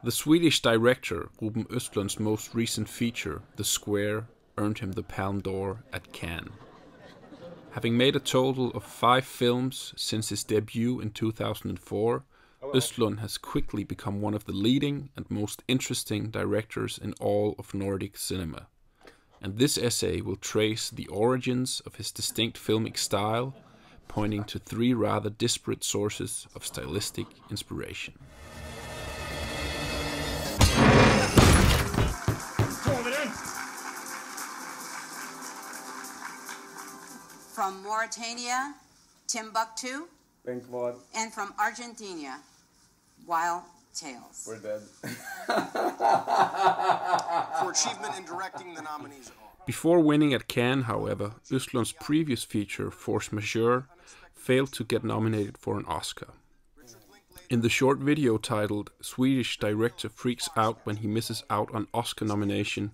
The Swedish director Ruben Östlund's most recent feature, The Square, earned him the Palme d'Or at Cannes. Having made a total of 5 films since his debut in 2004, Östlund has quickly become one of the leading and most interesting directors in all of Nordic cinema. And this essay will trace the origins of his distinct filmic style, pointing to 3 rather disparate sources of stylistic inspiration. From Mauritania, Timbuktu, and from Argentina, Wild Tales. We're dead. For achievement in directing, the nominees are... Before winning at Cannes, however, Östlund's previous feature, Force Majeure, failed to get nominated for an Oscar. In the short video titled "Swedish Director Freaks Out When He Misses Out on Oscar Nomination,"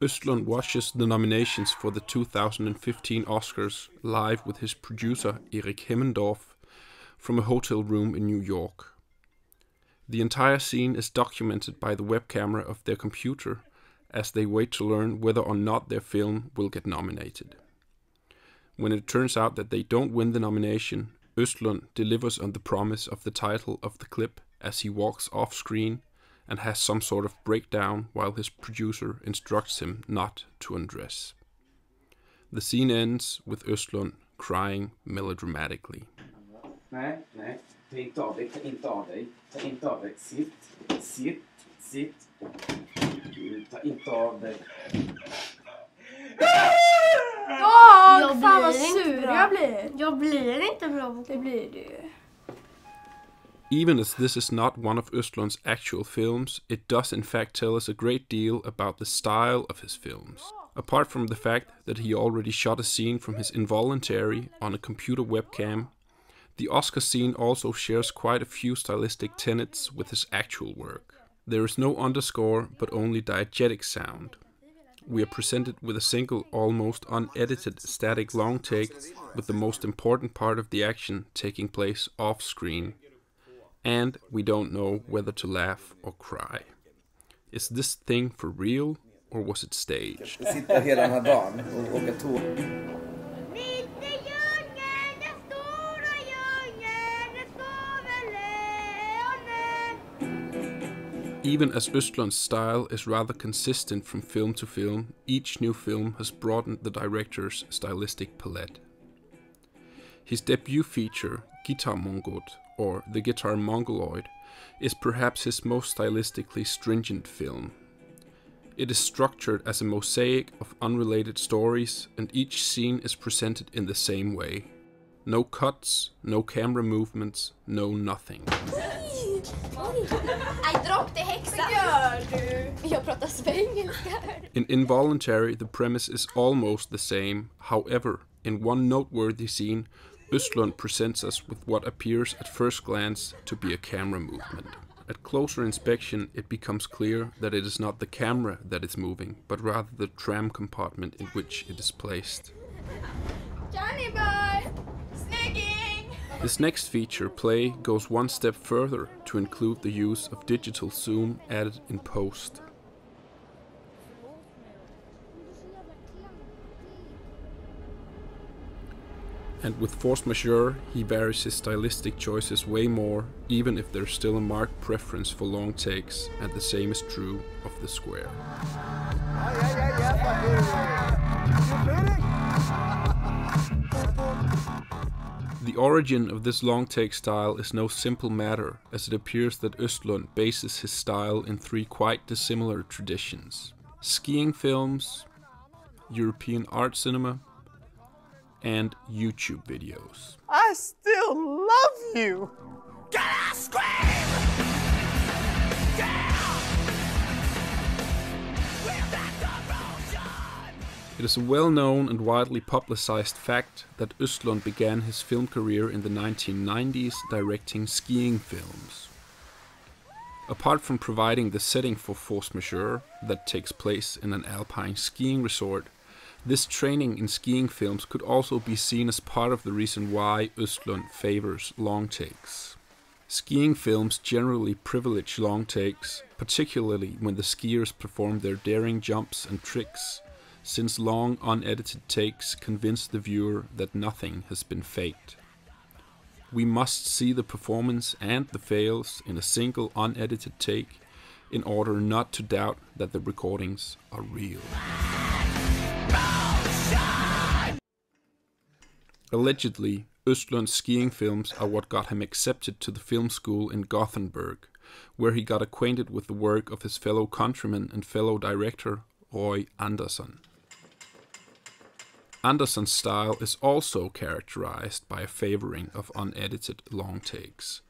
Östlund watches the nominations for the 2015 Oscars live with his producer Erik Hemmendorf from a hotel room in New York. The entire scene is documented by the web camera of their computer as they wait to learn whether or not their film will get nominated. When it turns out that they don't win the nomination, Östlund delivers on the promise of the title of the clip as he walks off screen and has some sort of breakdown while his producer instructs him not to undress. The scene ends with Östlund crying melodramatically. Nej, ta inte av dig, ta inte av dig, sitt, ta inte av dig. Jag fan vad sur jag blir. Jag blir inte bra, det blir du. Even as this is not one of Östlund's actual films, it does in fact tell us a great deal about the style of his films. Apart from the fact that he already shot a scene from his Involuntary on a computer webcam, the Oscar scene also shares quite a few stylistic tenets with his actual work. There is no underscore, but only diegetic sound. We are presented with a single, almost unedited, static long take with the most important part of the action taking place off-screen. And we don't know whether to laugh or cry. Is this thing for real, or was it staged? Sitta hela den här dagen och åka tåg. Even as Östlund's style is rather consistent from film to film, each new film has broadened the director's stylistic palette. His debut feature, Guitar Mongol, or The Guitar Mongoloid, is perhaps his most stylistically stringent film. It is structured as a mosaic of unrelated stories, and each scene is presented in the same way. No cuts, no camera movements, no nothing. In Involuntary, the premise is almost the same. However, in one noteworthy scene, Östlund presents us with what appears at first glance to be a camera movement. At closer inspection, it becomes clear that it is not the camera that is moving, but rather the tram compartment in which it is placed. Johnny boy! Sneaking! This next feature, Play, goes one step further to include the use of digital zoom added in post. And with Force Majeure, he varies his stylistic choices way more, even if there's still a marked preference for long takes, and the same is true of The Square. The origin of this long take style is no simple matter, as it appears that Östlund bases his style in 3 quite dissimilar traditions: skiing films, European art cinema, and YouTube videos. I still love you! Gotta scream! Yeah! We're back to motion! It is a well-known and widely publicized fact that Östlund began his film career in the 1990s directing skiing films. Apart from providing the setting for Force Majeure, that takes place in an alpine skiing resort, this training in skiing films could also be seen as part of the reason why Östlund favors long takes. Skiing films generally privilege long takes, particularly when the skiers perform their daring jumps and tricks, since long unedited takes convince the viewer that nothing has been faked. We must see the performance and the fails in a single unedited take in order not to doubt that the recordings are real. Allegedly, Östlund's skiing films are what got him accepted to the film school in Gothenburg, where he got acquainted with the work of his fellow countryman and fellow director, Roy Andersson. Andersson's style is also characterized by a favoring of unedited long takes,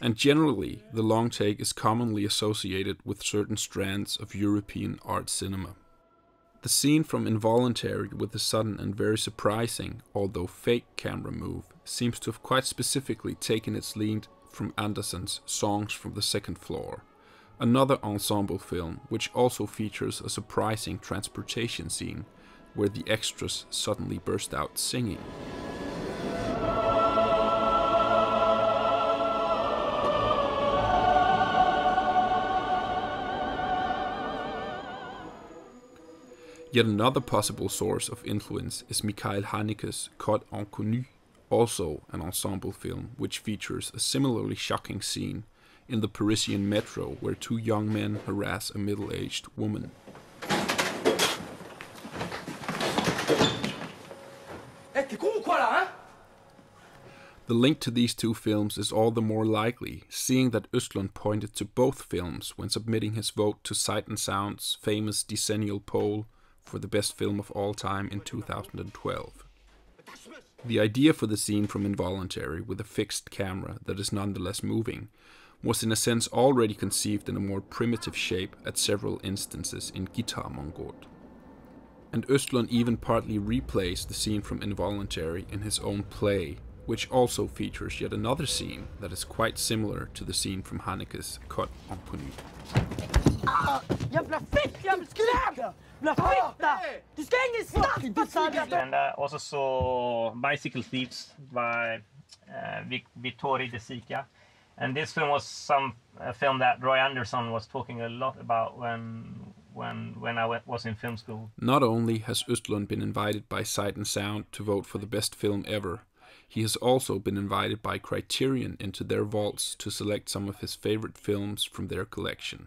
and generally the long take is commonly associated with certain strands of European art cinema. The scene from Involuntary with the sudden and very surprising, although fake camera move seems to have quite specifically taken its lead from Andersson's Songs from the Second Floor, another ensemble film which also features a surprising transportation scene where the extras suddenly burst out singing. Yet another possible source of influence is Michael Haneke's Code Inconnu, also an ensemble film which features a similarly shocking scene in the Parisian metro where two young men harass a middle-aged woman. The link to these two films is all the more likely, seeing that Östlund pointed to both films when submitting his vote to Sight and Sound's famous decennial poll for the best film of all time in 2012. The idea for the scene from Involuntary with a fixed camera that is nonetheless moving was in a sense already conceived in a more primitive shape at several instances in Guitar Mongot. And Östlund even partly replays the scene from Involuntary in his own play, which also features yet another scene that is quite similar to the scene from Haneke's Code Inconnu. And I also saw Bicycle Thieves by Vittorio De Sica. And this film was a film that Roy Andersson was talking a lot about when I was in film school. Not only has Östlund been invited by Sight and Sound to vote for the best film ever, he has also been invited by Criterion into their vaults to select some of his favorite films from their collection.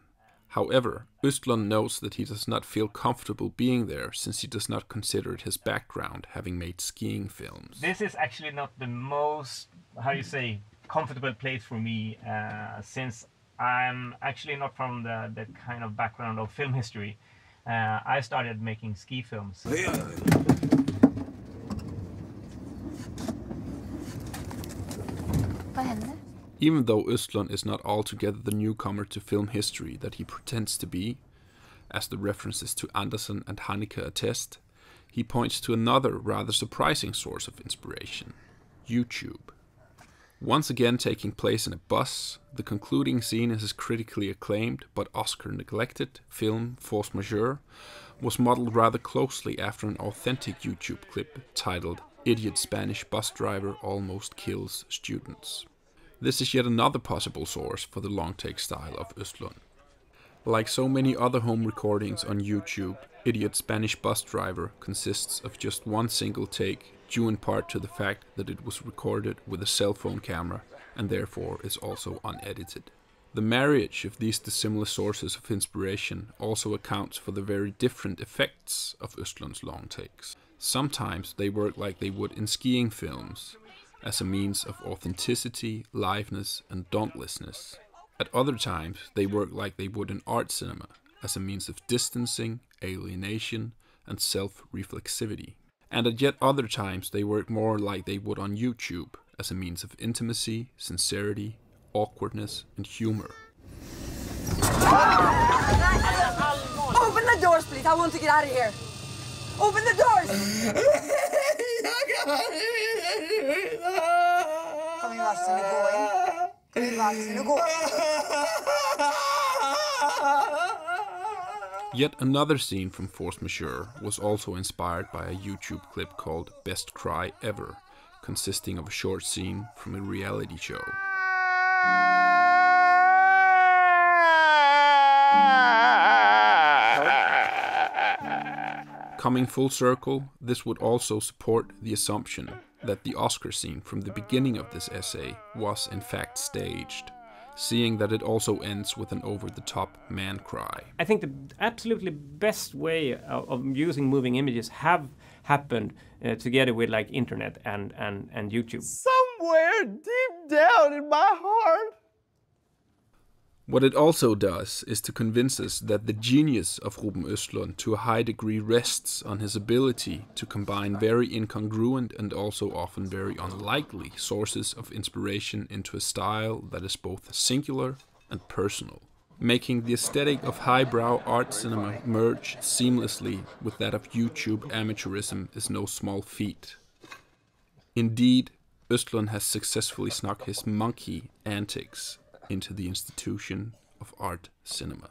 However, Östlund knows that he does not feel comfortable being there since he does not consider it his background, having made skiing films. This is actually not the most, comfortable place for me, since I'm actually not from the kind of background of film history. I started making ski films. Even though Östlund is not altogether the newcomer to film history that he pretends to be, as the references to Andersson and Haneke attest, he points to another rather surprising source of inspiration: YouTube. Once again taking place in a bus, the concluding scene in his critically acclaimed but Oscar-neglected film Force Majeure was modeled rather closely after an authentic YouTube clip titled "Idiot Spanish Bus Driver Almost Kills Students." This is yet another possible source for the long-take style of Östlund. Like so many other home recordings on YouTube, Idiot Spanish Bus Driver consists of just one single take, due in part to the fact that it was recorded with a cell phone camera and therefore is also unedited. The marriage of these dissimilar sources of inspiration also accounts for the very different effects of Östlund's long takes. Sometimes they work like they would in skiing films, as a means of authenticity, liveness, and dauntlessness. At other times, they work like they would in art cinema, as a means of distancing, alienation, and self-reflexivity. And at yet other times, they work more like they would on YouTube, as a means of intimacy, sincerity, awkwardness, and humor. Open the doors, please. I want to get out of here. Open the doors! Yet another scene from Force Majeure was also inspired by a YouTube clip called Best Cry Ever, consisting of a short scene from a reality show. Coming full circle, this would also support the assumption that the Oscar scene from the beginning of this essay was in fact staged, seeing that it also ends with an over-the-top man cry. I think the absolutely best way of using moving images have happened together with like internet and YouTube. Somewhere deep down in my heart. What it also does is to convince us that the genius of Ruben Östlund to a high degree rests on his ability to combine very incongruent and also often very unlikely sources of inspiration into a style that is both singular and personal. Making the aesthetic of highbrow art cinema merge seamlessly with that of YouTube amateurism is no small feat. Indeed, Östlund has successfully snuck his monkey antics into the institution of art cinema.